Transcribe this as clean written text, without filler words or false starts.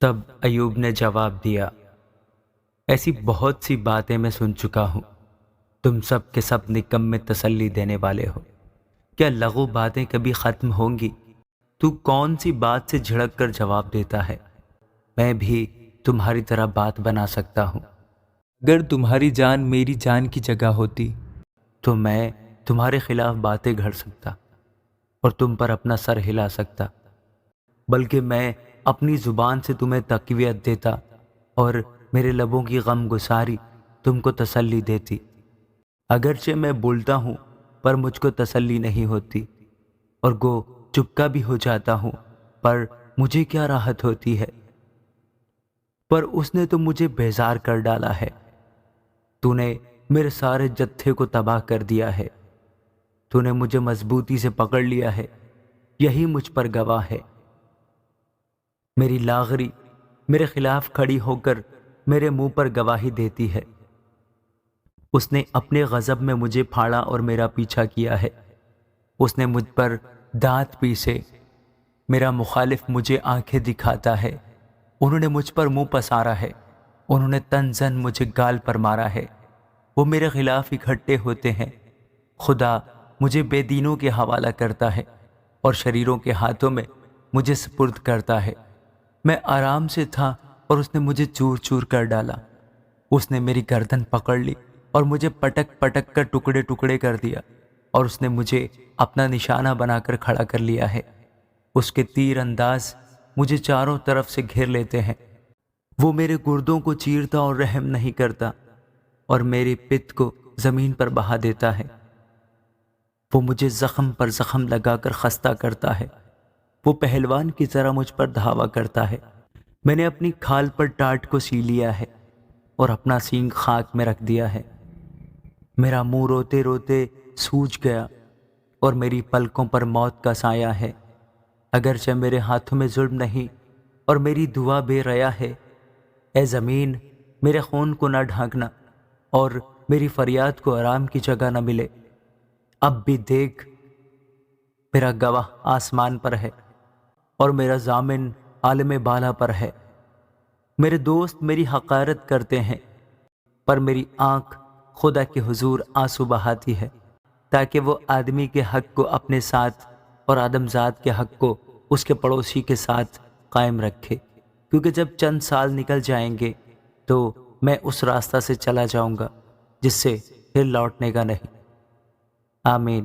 تب ایوب نے جواب دیا، ایسی بہت سی باتیں میں سن چکا ہوں، تم سب کے سب نکم میں تسلی دینے والے ہو، کیا لغو باتیں کبھی ختم ہوں گی؟ تو کون سی بات سے جھڑک کر جواب دیتا ہے؟ میں بھی تمہاری طرح بات بنا سکتا ہوں۔ اگر تمہاری جان میری جان کی جگہ ہوتی تو میں تمہارے خلاف باتیں گھڑ سکتا اور تم پر اپنا سر ہلا سکتا، بلکہ میں اپنی زبان سے تمہیں تقویت دیتا اور میرے لبوں کی غم گساری تم کو تسلی دیتی۔ اگرچہ میں بولتا ہوں پر مجھ کو تسلی نہیں ہوتی، اور گو چپکا بھی ہو جاتا ہوں پر مجھے کیا راحت ہوتی ہے؟ پر اس نے تو مجھے بیزار کر ڈالا ہے، تو نے میرے سارے جتھے کو تباہ کر دیا ہے، تو نے مجھے مضبوطی سے پکڑ لیا ہے، یہی مجھ پر گواہ ہے۔ میری لاغری میرے خلاف کھڑی ہو کر میرے منہ پر گواہی دیتی ہے۔ اس نے اپنے غضب میں مجھے پھاڑا اور میرا پیچھا کیا ہے، اس نے مجھ پر دانت پیسے، میرا مخالف مجھے آنکھیں دکھاتا ہے، انہوں نے مجھ پر منہ پسارا ہے، انہوں نے تن زن مجھے گال پر مارا ہے، وہ میرے خلاف اکٹھے ہوتے ہیں۔ خدا مجھے بے دینوں کے حوالہ کرتا ہے اور شریروں کے ہاتھوں میں مجھے سپرد کرتا ہے۔ میں آرام سے تھا اور اس نے مجھے چور چور کر ڈالا، اس نے میری گردن پکڑ لی اور مجھے پٹک پٹک کر ٹکڑے ٹکڑے کر دیا، اور اس نے مجھے اپنا نشانہ بنا کر کھڑا کر لیا ہے۔ اس کے تیر انداز مجھے چاروں طرف سے گھیر لیتے ہیں، وہ میرے گردوں کو چیرتا اور رحم نہیں کرتا، اور میری پت کو زمین پر بہا دیتا ہے۔ وہ مجھے زخم پر زخم لگا کر خستہ کرتا ہے، وہ پہلوان کی طرح مجھ پر دھاوا کرتا ہے۔ میں نے اپنی کھال پر ٹاٹ کو سی لیا ہے اور اپنا سینگ خاک میں رکھ دیا ہے۔ میرا منہ روتے روتے سوج گیا اور میری پلکوں پر موت کا سایہ ہے۔ اگرچہ میرے ہاتھوں میں ظلم نہیں اور میری دعا بے ریا ہے، اے زمین میرے خون کو نہ ڈھانکنا اور میری فریاد کو آرام کی جگہ نہ ملے۔ اب بھی دیکھ، میرا گواہ آسمان پر ہے اور میرا ضامن عالم بالا پر ہے۔ میرے دوست میری حقارت کرتے ہیں، پر میری آنکھ خدا کے حضور آنسو بہاتی ہے، تاکہ وہ آدمی کے حق کو اپنے ساتھ اور آدم ذات کے حق کو اس کے پڑوسی کے ساتھ قائم رکھے، کیونکہ جب چند سال نکل جائیں گے تو میں اس راستہ سے چلا جاؤں گا جس سے پھر لوٹنے کا نہیں۔ آمین۔